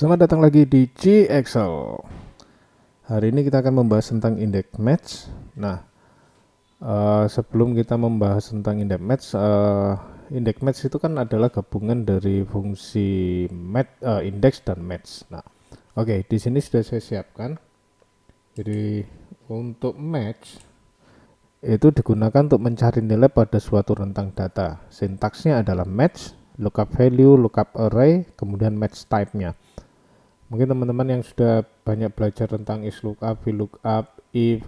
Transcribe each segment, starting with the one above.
Selamat datang lagi di G-Excel. Hari ini kita akan membahas tentang index match. Nah, sebelum kita membahas tentang index match itu kan adalah gabungan dari fungsi index dan match. Nah, oke, di sini sudah saya siapkan. Jadi untuk match itu digunakan untuk mencari nilai pada suatu rentang data. Sintaksnya adalah match, lookup value, lookup array, kemudian match type-nya. Mungkin teman-teman yang sudah banyak belajar tentang is lookup, VLOOKUP, if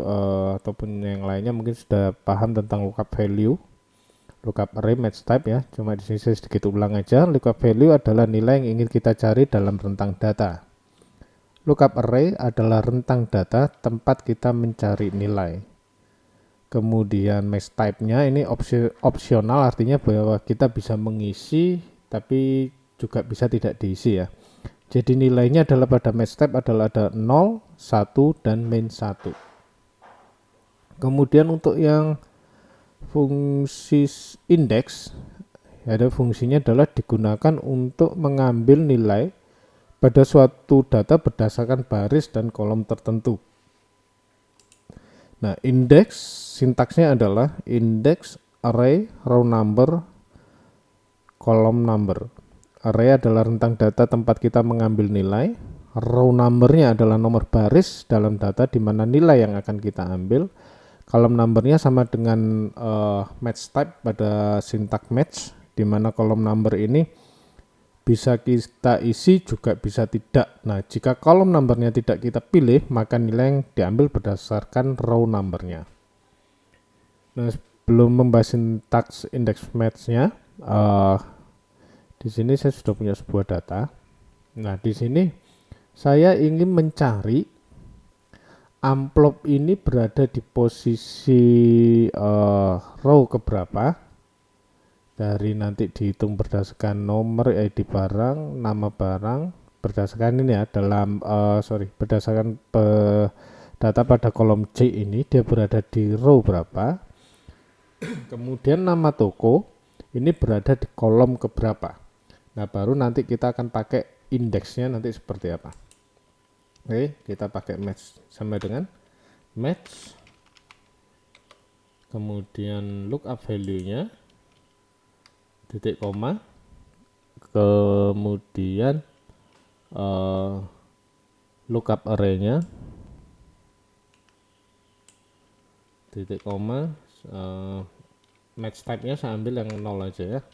ataupun yang lainnya mungkin sudah paham tentang lookup value, lookup array, match type ya. Cuma di sini saya sedikit ulang aja. Lookup value adalah nilai yang ingin kita cari dalam rentang data. Lookup array adalah rentang data tempat kita mencari nilai. Kemudian match type-nya ini opsional, artinya bahwa kita bisa mengisi tapi juga bisa tidak diisi ya. Jadi nilainya adalah pada match type adalah ada 0, 1, dan min 1. Kemudian untuk yang fungsi index, ada fungsinya adalah digunakan untuk mengambil nilai pada suatu data berdasarkan baris dan kolom tertentu. Nah, index sintaksnya adalah index array row number column number. Array adalah rentang data tempat kita mengambil nilai. Row numbernya adalah nomor baris dalam data di mana nilai yang akan kita ambil. Column numbernya sama dengan match type pada sintak match, di mana column number ini bisa kita isi juga bisa tidak. Nah, jika column numbernya tidak kita pilih, maka nilai yang diambil berdasarkan row numbernya. Nah, sebelum membahas sintaks index match-nya, di sini saya sudah punya sebuah data. Nah, di sini saya ingin mencari amplop ini berada di posisi row keberapa. Dari nanti dihitung berdasarkan nomor ID barang, nama barang, berdasarkan ini ya berdasarkan data pada kolom C ini dia berada di row berapa. Kemudian nama toko ini berada di kolom keberapa. Nah, baru nanti kita akan pakai indeksnya nanti seperti apa. Oke, kita pakai match sama dengan match. Kemudian lookup value-nya titik koma. Kemudian lookup array-nya titik koma. Match type-nya saya ambil yang 0 aja ya.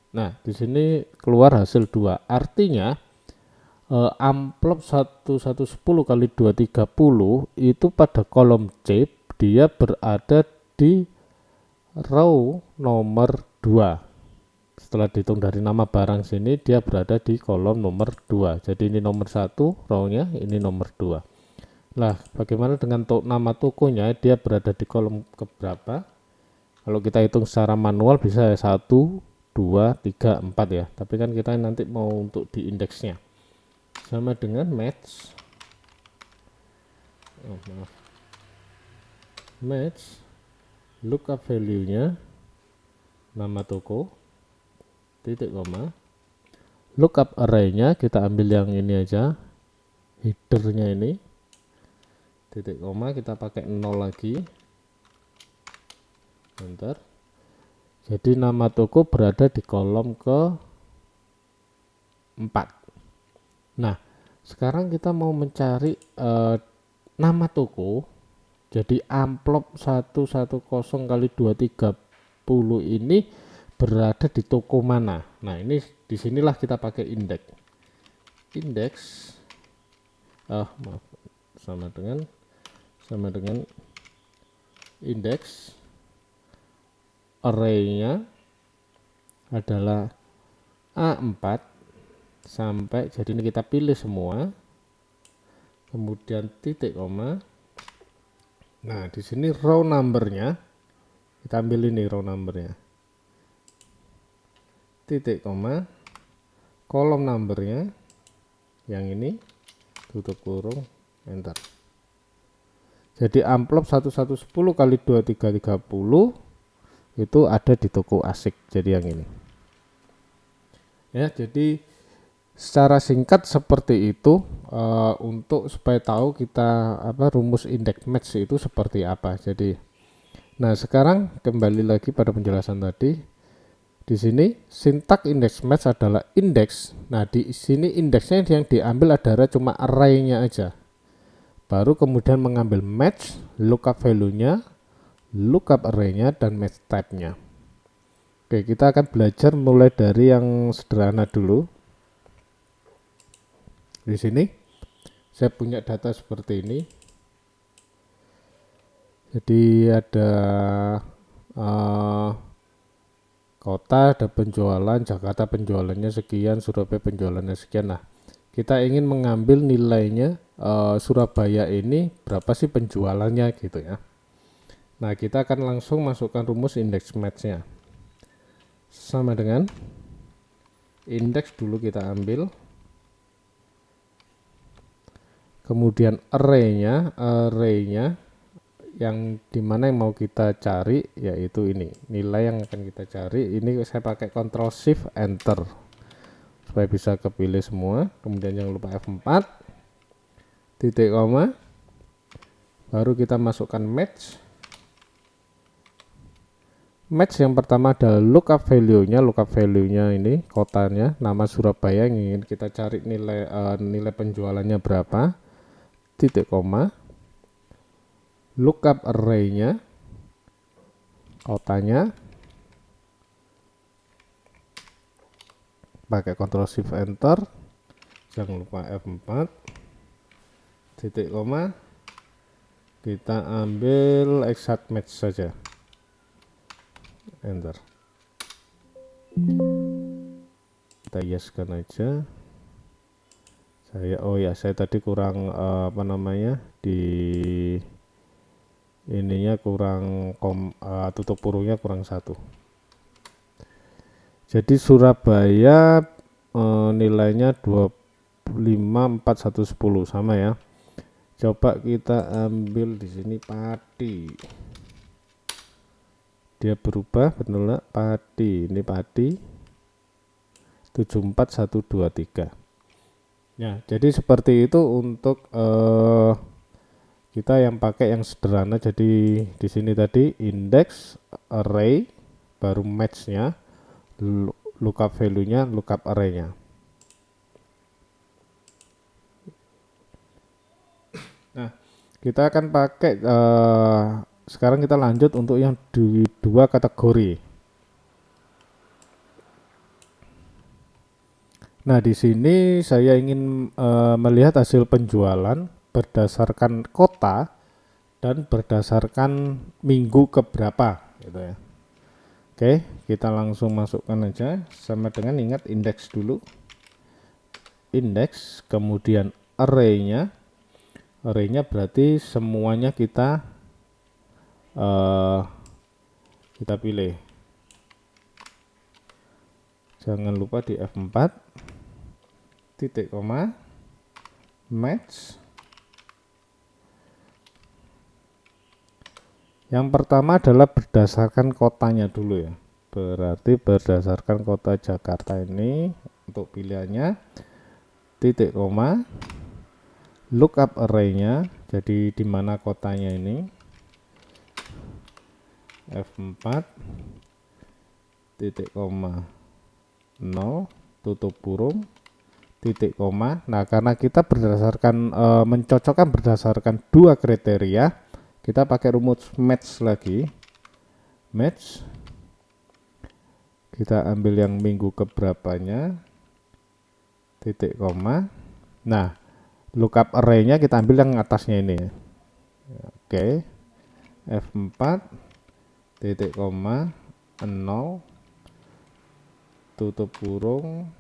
Nah, di sini keluar hasil 2. Artinya amplop 1110 kali 230 itu pada kolom C dia berada di row nomor 2. Setelah dihitung dari nama barang sini dia berada di kolom nomor 2. Jadi ini nomor 1 row-nya, ini nomor 2. Nah, bagaimana dengan nama tokonya? Dia berada di kolom keberapa? Kalau kita hitung secara manual bisa 1, 2, 3, 4 ya. Tapi kan kita nanti mau untuk di indeksnya. Sama dengan match. Match lookup value-nya nama toko titik koma. Lookup array-nya kita ambil yang ini aja. Header-nya ini titik koma, kita pakai 0 lagi. Bentar. Jadi nama toko berada di kolom ke 4. Nah, sekarang kita mau mencari nama toko. Jadi amplop 110 kali 230 ini berada di toko mana? Nah, ini disinilah kita pakai indeks. Indeks sama dengan indeks array-nya adalah A4 sampai, jadi ini kita pilih semua, kemudian titik koma. Nah, di sini row numbernya kita ambil ini row numbernya, titik koma, kolom numbernya yang ini, tutup kurung, enter. Jadi amplop 1110 kali 2330 itu ada di toko asik, jadi yang ini. Ya, jadi secara singkat seperti itu, untuk supaya tahu kita rumus indeks match itu seperti apa. Jadi, nah sekarang kembali lagi pada penjelasan tadi. Di sini sintak indeks match adalah indeks. Nah, di sini indeksnya yang diambil adalah cuma array-nya aja. Baru kemudian mengambil match, lookup value-nya, lookup array-nya, dan match type-nya. Oke, kita akan belajar mulai dari yang sederhana dulu. Di sini saya punya data seperti ini. Jadi ada kota, ada penjualan, Jakarta penjualannya sekian, Surabaya penjualannya sekian. Nah, kita ingin mengambil nilainya Surabaya ini berapa sih penjualannya gitu ya. Nah, kita akan langsung masukkan rumus indeks match-nya. Sama dengan indeks dulu kita ambil. Kemudian array-nya yang dimana yang mau kita cari yaitu ini, nilai yang akan kita cari. Ini saya pakai Ctrl Shift Enter supaya bisa kepilih semua. Kemudian jangan lupa F4, titik koma, baru kita masukkan match. Match yang pertama adalah lookup value-nya ini kotanya, nama Surabaya yang ingin kita cari nilai penjualannya berapa, titik koma, lookup array-nya kotanya, pakai Ctrl Shift Enter, jangan lupa F4, titik koma, kita ambil exact match saja, enter, kita yeskan aja. Saya tadi kurang di ininya kurang tutup kurungnya kurang 1. Jadi Surabaya nilainya 254110 sama ya. Coba kita ambil di sini Pati. Dia berubah betul nggak? Pati, ini Pati 74123. Ya, jadi seperti itu untuk kita yang pakai yang sederhana. Jadi di sini tadi index array, baru match-nya, lookup value-nya, lookup array-nya. Nah, kita akan pakai sekarang kita lanjut untuk yang di dua kategori. Nah, di sini saya ingin melihat hasil penjualan berdasarkan kota dan berdasarkan minggu keberapa gitu ya. Oke, kita langsung masukkan aja sama dengan ingat indeks dulu. Indeks, kemudian array-nya. Array-nya berarti semuanya kita pilih. Jangan lupa di F4, titik koma, match. Yang pertama adalah berdasarkan kotanya dulu ya. Berarti berdasarkan kota Jakarta ini untuk pilihannya, titik koma, lookup array-nya. Jadi di mana kotanya ini? F4, titik koma, 0, tutup kurung, titik koma. Nah, karena kita berdasarkan mencocokkan berdasarkan dua kriteria, kita pakai rumus match lagi. Match, kita ambil yang minggu keberapanya, titik koma. Nah, lookup array-nya kita ambil yang atasnya ini. Oke, F4, titik koma, 0, tutup kurung,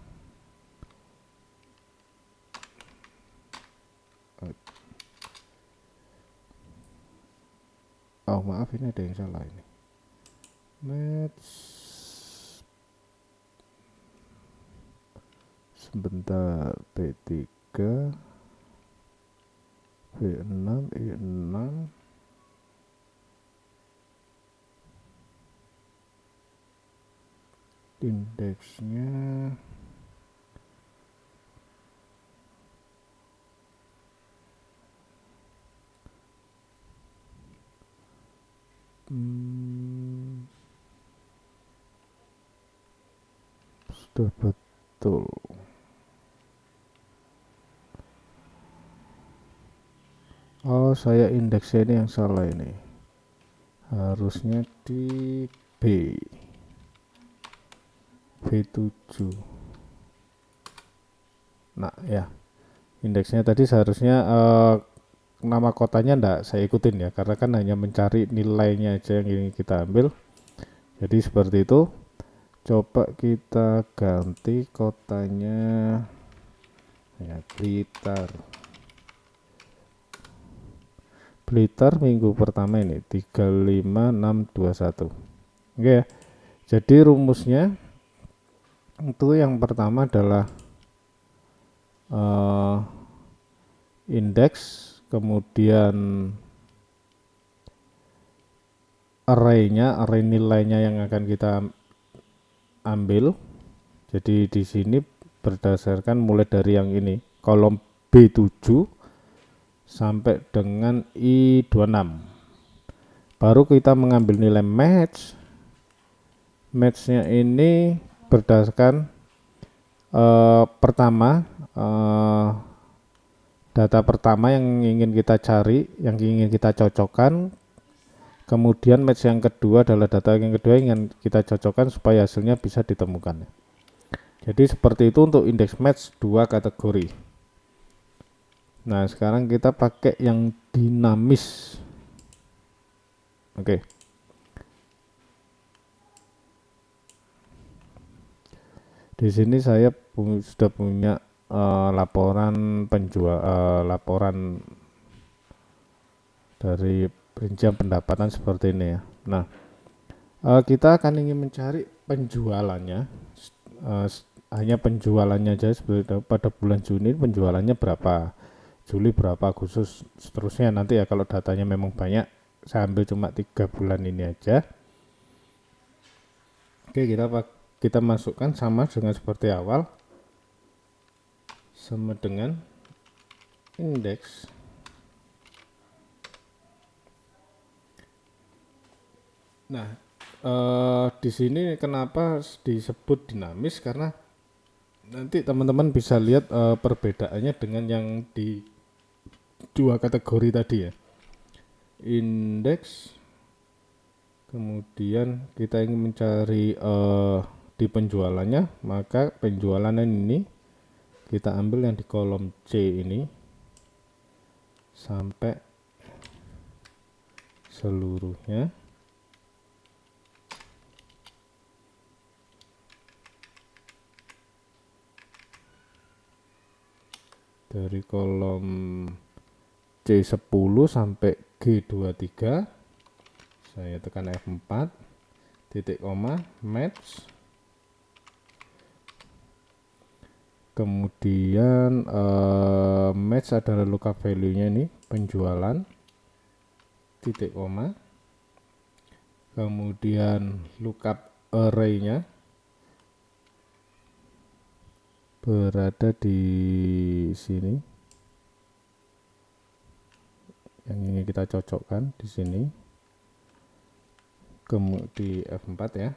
oh maaf ini ada yang salah ini, match, sebentar, P3, V6, I6, indeksnya sudah betul. Oh, saya indeksnya ini yang salah, ini harusnya di B7. Nah ya, indeksnya tadi seharusnya nama kotanya enggak saya ikutin ya, karena kan hanya mencari nilainya aja yang ingin kita ambil. Jadi seperti itu. Coba kita ganti kotanya ya, Blitar. Blitar minggu pertama ini 35621. Oke ya. Jadi rumusnya itu yang pertama adalah indeks, kemudian array nilainya yang akan kita ambil. Jadi di sini berdasarkan mulai dari yang ini, kolom B7 sampai dengan I26. Baru kita mengambil nilai match. Matchnya ini berdasarkan pertama, data pertama yang ingin kita cari, yang ingin kita cocokkan. Kemudian match yang kedua adalah data yang kedua yang kita cocokkan supaya hasilnya bisa ditemukan. Jadi seperti itu untuk indeks match 2 kategori. Nah, sekarang kita pakai yang dinamis. Oke. Di sini saya sudah punya laporan laporan dari rincian pendapatan seperti ini ya. Nah, kita akan ingin mencari penjualannya, hanya penjualannya aja. Pada bulan Juni penjualannya berapa, Juli berapa, Agustus seterusnya. Nanti ya kalau datanya memang banyak, saya ambil cuma 3 bulan ini aja. Oke, kita masukkan sama dengan seperti awal, sama dengan indeks. Nah, di sini kenapa disebut dinamis, karena nanti teman-teman bisa lihat perbedaannya dengan yang di 2 kategori tadi ya. Indeks, kemudian kita ingin mencari di penjualannya, maka penjualan ini kita ambil yang di kolom C ini sampai seluruhnya. Dari kolom C10 sampai G23, saya tekan F4, titik koma, match. Kemudian match adalah lookup value-nya ini, penjualan, titik koma. Kemudian lookup array-nya berada di sini, yang ingin kita cocokkan di sini. Kemudian di F4 ya.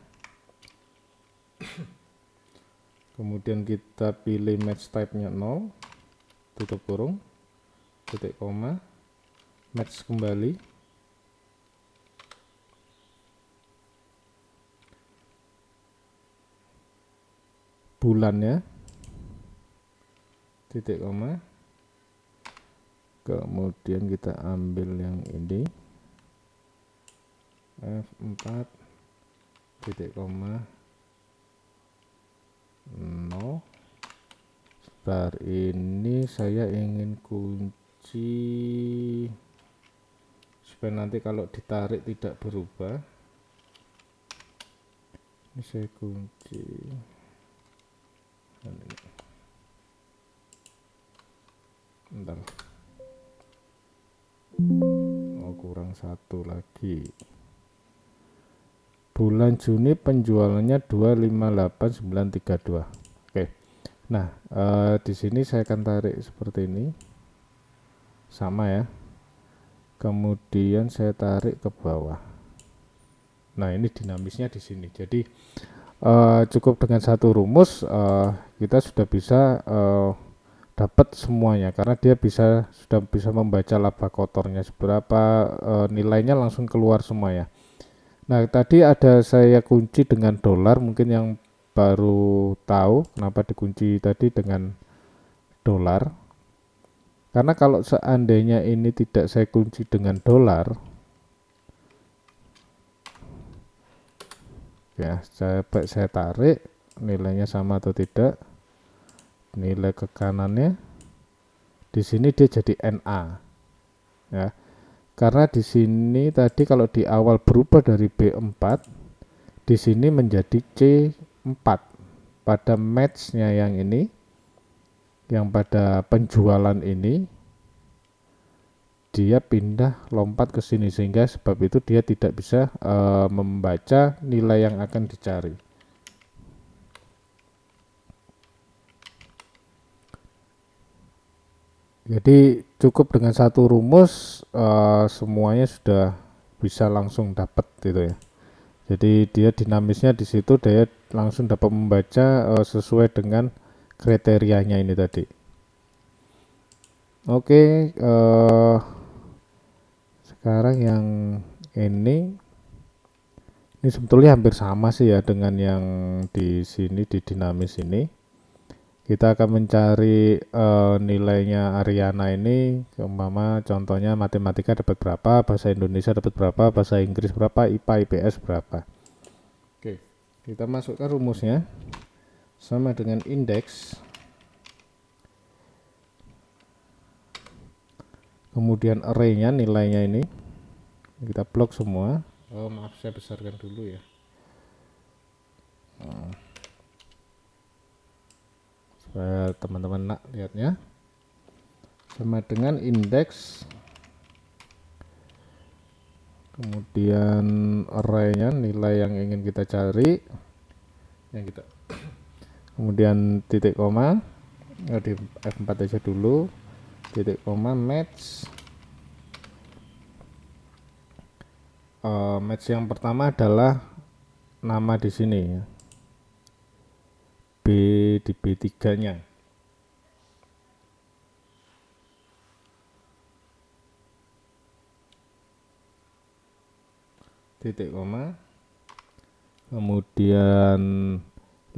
Kemudian kita pilih match type-nya 0, tutup kurung, titik koma, match kembali. Bulannya, titik koma. Kemudian kita ambil yang ini, F4, titik koma, 0. Sebentar, ini saya ingin kunci supaya nanti kalau ditarik tidak berubah. Ini saya kunci. Bentar. Oh, kurang satu lagi. Bulan Juni penjualannya 258932. Oke. Nah, di sini saya akan tarik seperti ini. Sama ya. Kemudian saya tarik ke bawah. Nah, ini dinamisnya di sini. Jadi cukup dengan satu rumus kita sudah bisa dapat semuanya, karena dia sudah bisa membaca laba kotornya seberapa, nilainya langsung keluar semua ya. Nah, tadi ada saya kunci dengan dolar, mungkin yang baru tahu kenapa dikunci tadi dengan dolar. Karena kalau seandainya ini tidak saya kunci dengan dolar, ya saya tarik nilainya sama atau tidak, nilai ke kanannya, di sini dia jadi NA, ya. Karena di sini tadi kalau di awal berubah dari B4, di sini menjadi C4 pada matchnya yang ini. Yang pada penjualan ini dia pindah lompat ke sini, sehingga sebab itu dia tidak bisa membaca nilai yang akan dicari. Jadi cukup dengan satu rumus semuanya sudah bisa langsung dapat gitu ya. Jadi dia dinamisnya di situ, dia langsung dapat membaca sesuai dengan kriterianya ini tadi. Oke, sekarang yang ini sebetulnya hampir sama sih ya dengan yang di sini di dinamis ini. Kita akan mencari nilainya Ariana ini, umpama contohnya matematika dapat berapa, bahasa Indonesia dapat berapa, bahasa Inggris berapa, IPA IPS berapa. Oke, kita masukkan rumusnya sama dengan indeks, kemudian array-nya, nilainya ini kita blok semua. Maaf, saya besarkan dulu ya, supaya teman-teman lihatnya. Sama dengan indeks, kemudian array-nya, nilai yang ingin kita cari, kemudian titik koma, di F4 aja dulu, titik koma, match. Match yang pertama adalah nama di sini ya, B di B3 nya, titik koma, kemudian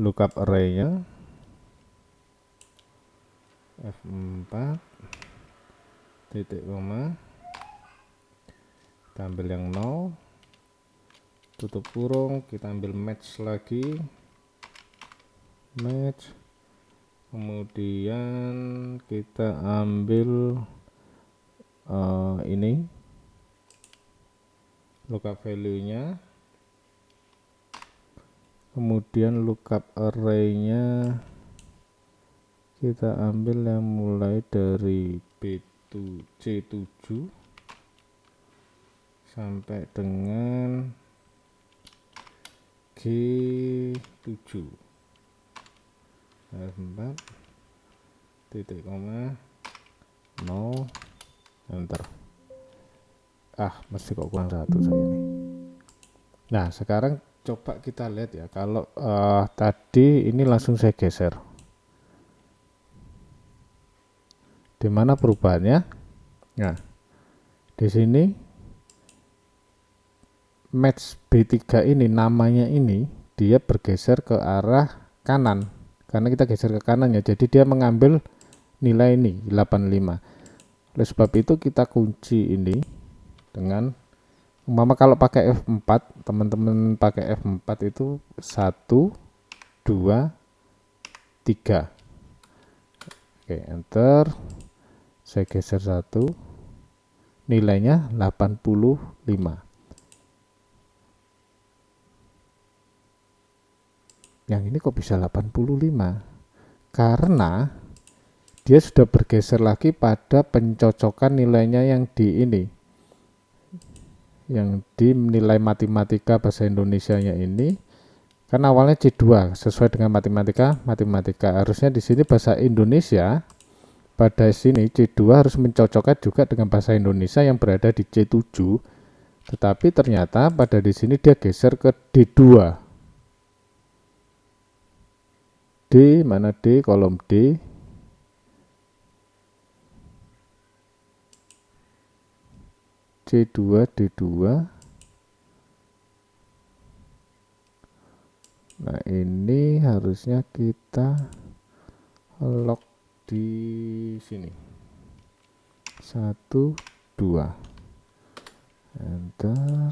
lookup array-nya F4, titik koma, kita ambil yang 0, tutup kurung, kita ambil match lagi, match, kemudian kita ambil ini lookup value-nya, kemudian lookup array-nya kita ambil yang mulai dari C7 sampai dengan G7, F4, titik koma, 0, enter. Mesti kok kurang satu saya ini. Nah, sekarang coba kita lihat ya, kalau tadi ini langsung saya geser, di mana perubahannya. Nah, di sini match B3 ini, namanya ini dia bergeser ke arah kanan karena kita geser ke kanan ya, jadi dia mengambil nilai ini 85. Oleh sebab itu kita kunci ini dengan, umpama kalau pakai F4, teman-teman pakai F4 itu 1 2 3. Oke, enter. Saya geser 1, nilainya 85. Yang ini kok bisa 85? Karena dia sudah bergeser lagi pada pencocokan nilainya yang di ini, yang di nilai matematika bahasa Indonesianya ini. Kan awalnya C2 sesuai dengan matematika, harusnya di sini bahasa Indonesia, pada sini C2 harus mencocokkan juga dengan bahasa Indonesia yang berada di C7, tetapi ternyata pada di sini dia geser ke D2. D, mana D, kolom D. C2, D2. Nah, ini harusnya kita lock di sini. 1, 2. Enter.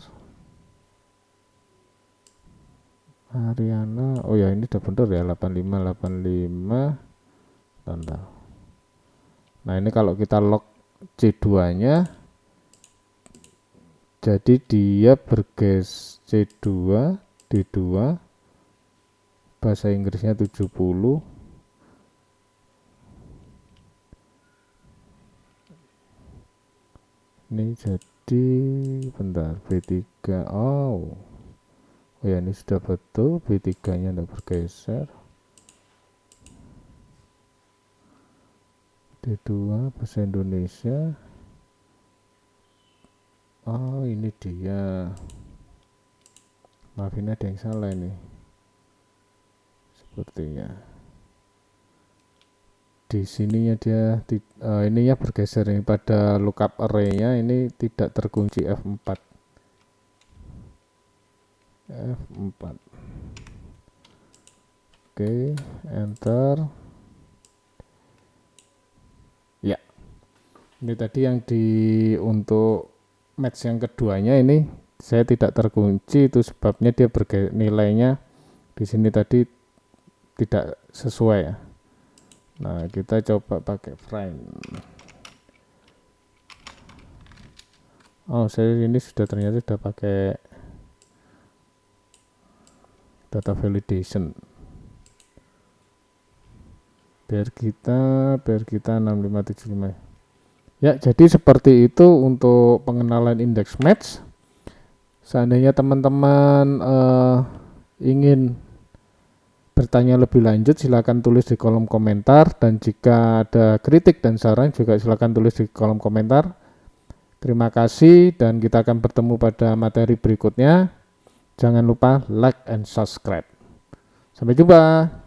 Ariana, oh ya ini udah bener ya, 85 tanda. Nah, ini kalau kita lock C2 nya, jadi dia bergeser C2 D2, bahasa Inggrisnya 70. Ini jadi bentar, B3. Oh ya, ini sudah betul, B3 nya tidak bergeser. D2 bahasa Indonesia. Oh, ini dia. Maafin, ada yang salah ini sepertinya. Di sininya dia ininya bergeser ini, pada lookup array-nya ini tidak terkunci F4. Oke, enter. Ya, ini tadi yang untuk match yang keduanya ini saya tidak terkunci, itu sebabnya dia nilainya di sini tadi tidak sesuai ya. Nah, kita coba pakai frame. Oh, saya ini ternyata sudah pakai data validation. Biar kita 6575. Ya, jadi seperti itu untuk pengenalan index match. Seandainya teman-teman ingin bertanya lebih lanjut, silakan tulis di kolom komentar, dan jika ada kritik dan saran juga silakan tulis di kolom komentar. Terima kasih, dan kita akan bertemu pada materi berikutnya. Jangan lupa like and subscribe. Sampai jumpa.